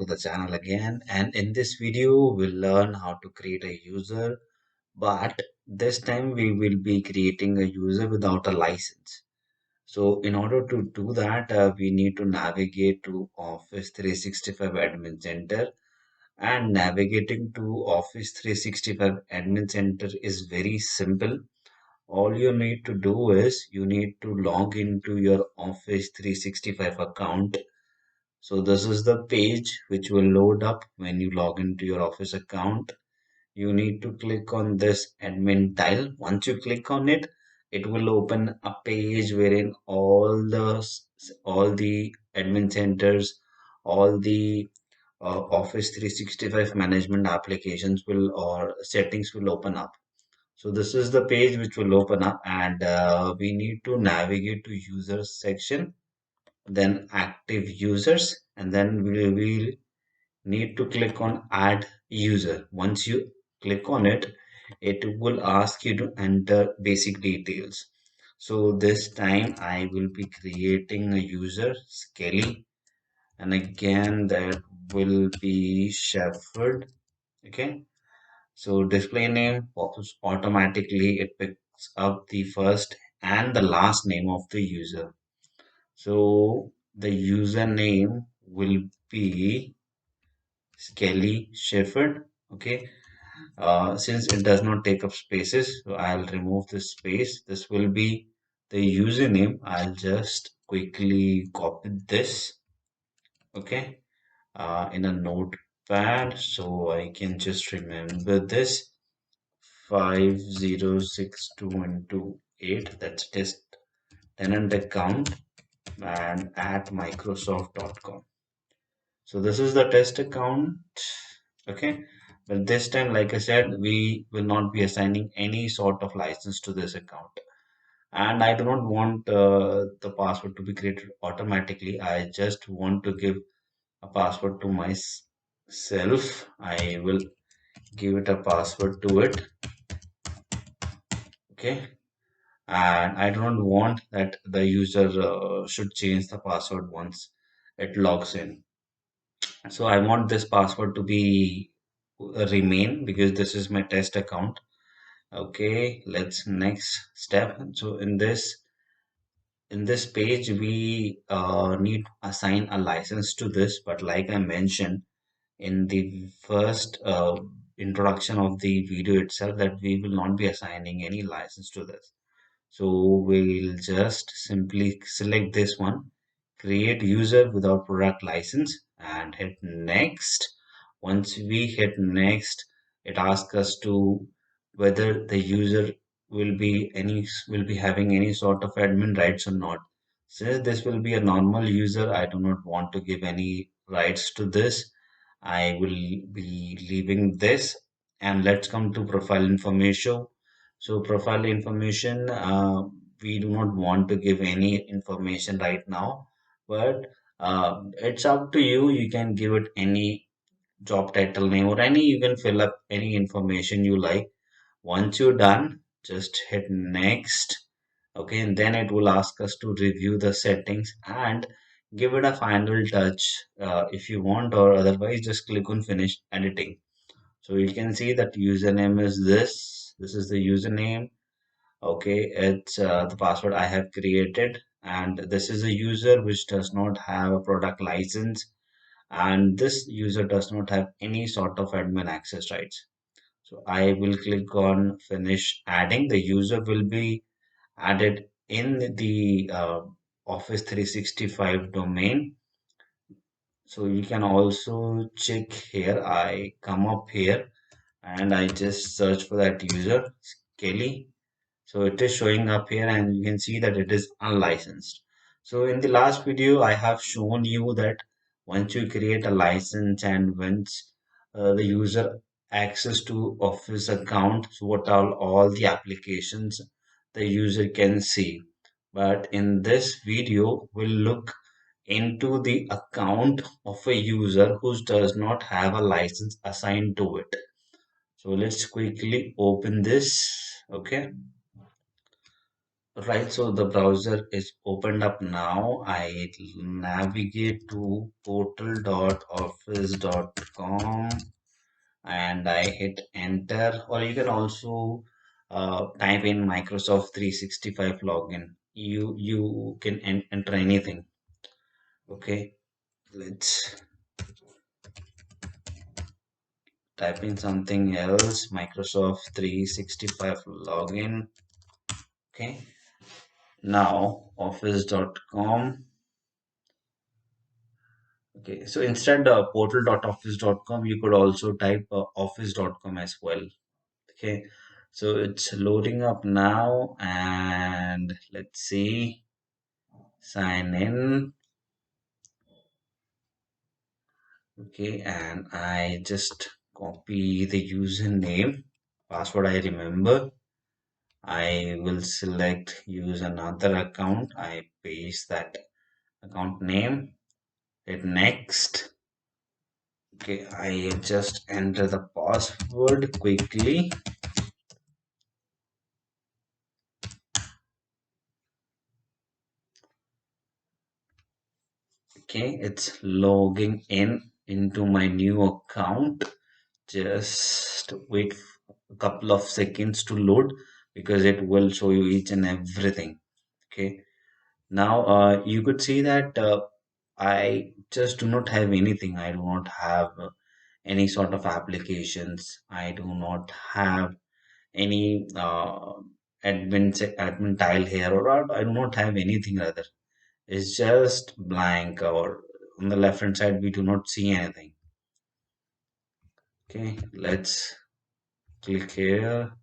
to the channel again. And in this video, we'll learn how to create a user, but this time we will be creating a user without a license. So in order to do that, we need to navigate to Office 365 Admin Center. And navigating to Office 365 Admin Center is very simple. All you need to do is you need to log into your Office 365 account. So this is the page which will load up when you log into your Office account. You need to click on this admin tile. Once you click on it, it will open a page wherein all the admin centers, all the Office 365 management applications will or settings will open up. So this is the page which will open up, and we need to navigate to users section, then active users, and then we will need to click on add user. Once you click on it, it will ask you to enter basic details. So this time I will be creating a user, Skelly, and again that will be Shepherd. Okay. So display name pops automatically, it picks up the first and the last name of the user. So the username will be Skelly Shepherd. Okay. Since it does not take up spaces, so I'll remove this space. This will be the username. I'll just quickly copy this. Okay. In a notepad so I can just remember this. 5062128, that's test tenant account, and at microsoft.com. So this is the test account. Okay, but this time, like I said, we will not be assigning any sort of license to this account, and I do not want the password to be created automatically. I just want to give a password to myself. I will give it a password to it. Okay, and I don't want that the user should change the password once it logs in. So I want this password to be remain because this is my test account. Okay, let's next step. So in this page we need to assign a license to this, but like I mentioned in the first introduction of the video itself, that we will not be assigning any license to this. So we'll just simply select this one, create user without product license, and hit next. Once we hit next, it asks us to whether the user will be having any sort of admin rights or not. Since this will be a normal user, I do not want to give any rights to this. I will be leaving this, and let's come to profile information. So profile information, we do not want to give any information right now, but it's up to you. You can give it any job title name or any, you can fill up any information you like. Once you're done, just hit next. Okay, and then it will ask us to review the settings and give it a final touch if you want, or otherwise just click on finish editing. So you can see that username is this. This is the username. Okay, it's the password I have created, and this is a user which does not have a product license, and this user does not have any sort of admin access rights. So I will click on finish adding. The user will be added in the Office 365 domain. So you can also check here. I come up here and I just search for that user, Kelly. So it is showing up here, and you can see that it is unlicensed. So in the last video, I have shown you that once you create a license and once the user access to Office account, so what are all the applications the user can see. But in this video, we'll look into the account of a user who does not have a license assigned to it. So let's quickly open this. Okay. Right, so the browser is opened up now. I navigate to portal.office.com and I hit enter, or you can also type in Microsoft 365 login. You can enter anything. Okay, let's type in something else. Microsoft 365 login. Okay, now office.com. Okay, so instead of portal.office.com, you could also type office.com as well. Okay, so it's loading up now, and let's see, sign in. Okay, and I just copy the username, password I remember. I will select use another account. I paste that account name, hit next. Okay, I just enter the password quickly. Okay, it's logging in into my new account. Just wait a couple of seconds to load because it will show you each and everything. Okay, now you could see that I just do not have anything. I do not have any sort of applications. I do not have any admin tile here, or I do not have anything rather. It's just blank, or on the left hand side we do not see anything. Okay, let's click here.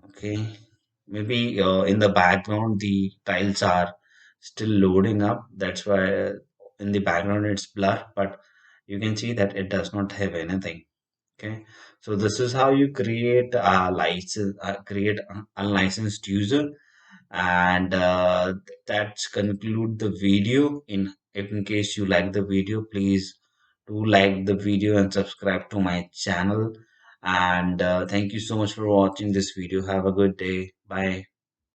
Okay, maybe in the background the tiles are still loading up. That's why in the background it's blur, but you can see that it does not have anything. Okay, so this is how you create a license, create an unlicensed user, and that's conclude the video. In case you like the video, please do like the video and subscribe to my channel. And thank you so much for watching this video. Have a good day. Bye.